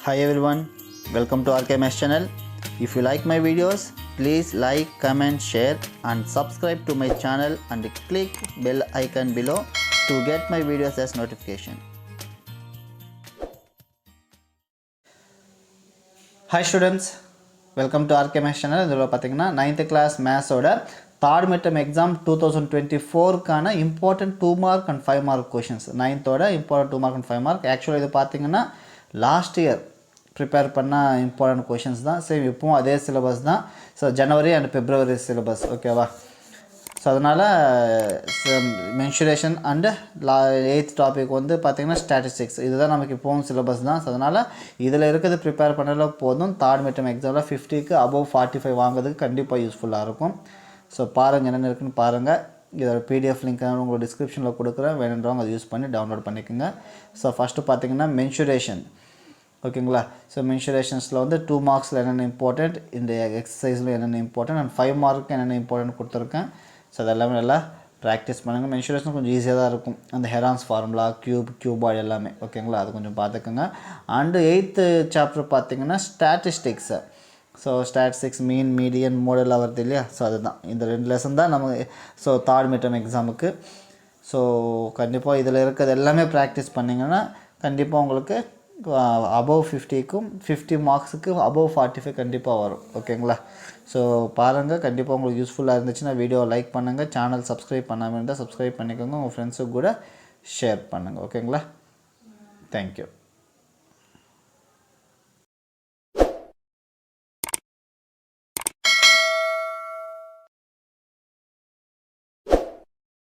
Hi everyone, welcome to RKMS channel. If you like my videos, please like, comment, share and subscribe to my channel and click bell icon below to get my videos as notification. Hi students, welcome to RKMS channel. இதில் பார்த்தீங்கன்னா 9th class maths ஓட third midterm exam 2024 கான important 2 mark and 5 mark questions. 9th ஓட important 2 mark and 5 mark. Actually இது பார்த்தீங்கன்னா last year prepare பண்ண important questions தான். Same இப்போவும் அதே சிலபஸ் தான். So January and February syllabus, ஓகேவா? ஸோ அதனால் மென்சுரேஷன் அண்டு 8th டாபிக் வந்து பார்த்திங்கன்னா ஸ்டாட்டிஸ்டிக்ஸ், இதுதான் நமக்கு இப்போவும் சிலபஸ் தான். ஸோ அதனால் இதில் இருக்கிறது ப்ரிப்பேர் பண்ணல போதும். தேர்ட் மிட்டம் எக்ஸாமில் 50க்கு அபவ் 45 வாங்குறதுக்கு கண்டிப்பாக யூஸ்ஃபுல்லாக இருக்கும். ஸோ பாருங்கள் என்னென்ன இருக்குன்னு பாருங்கள். இதோட பிடிஎஃப் லிங்க் உங்களுக்கு டிஸ்கிரிப்ஷனில் கொடுக்குறேன், வேணுன்றவங்க அதை யூஸ் பண்ணி டவுன்லோட் பண்ணிக்கோங்க. ஸோ ஃபஸ்ட்டு பார்த்திங்கன்னா மென்சுரேஷன், ஓகேங்களா? ஸோ மென்சுரேஷன்ஸில் வந்து 2 மார்க்ஸில் என்னென்ன இம்பார்ட்டண்ட், இந்த எக்ஸசைஸில் என்னென்ன இம்பார்ட்டன்ட் அண்ட் 5 மார்க்கு என்னென்ன இம்பார்ட்டன்ட் கொடுத்துருக்கேன். ஸோ அதெல்லாமே நல்லா ப்ராக்டிஸ் பண்ணுங்கள். மென்சுரேஷன் கொஞ்சம் ஈஸியாக தான் இருக்கும். அந்த ஹெரான்ஸ் ஃபார்முலா, கியூபாய்டு எல்லாமே, ஓகேங்களா? அது கொஞ்சம் பார்த்துக்கோங்க. அண்டு 8th சாப்டர் பார்த்திங்கன்னா ஸ்டாட்டிஸ்டிக்ஸு. ஸோ ஸ்டாட்டிஸ்டிக்ஸ் மீன், மீடியன், மோடல் வருது இல்லையா? ஸோ அதுதான் இந்த 2 லெசன் தான் நம்ம ஸோ தேர்ட் மிட்டம் எக்ஸாமுக்கு. ஸோ கண்டிப்பாக இதில் இருக்கிறது எல்லாமே ப்ராக்டிஸ் பண்ணிங்கன்னா கண்டிப்பாக உங்களுக்கு அபவ் 50க்கும் 50 மார்க்ஸுக்கு அபவ் 45 கண்டிப்பாக வரும், ஓகேங்களா? ஸோ பாருங்கள், கண்டிப்பாக உங்களுக்கு யூஸ்ஃபுல்லாக இருந்துச்சுன்னா வீடியோவை லைக் பண்ணுங்கள். சேனல் சப்ஸ்கிரைப் பண்ணாமல் இருந்தால் சப்ஸ்கிரைப் பண்ணிக்கோங்க. உங்கள் ஃப்ரெண்ட்ஸுக்கு கூட ஷேர் பண்ணுங்கள், ஓகேங்களா? தேங்க்யூ.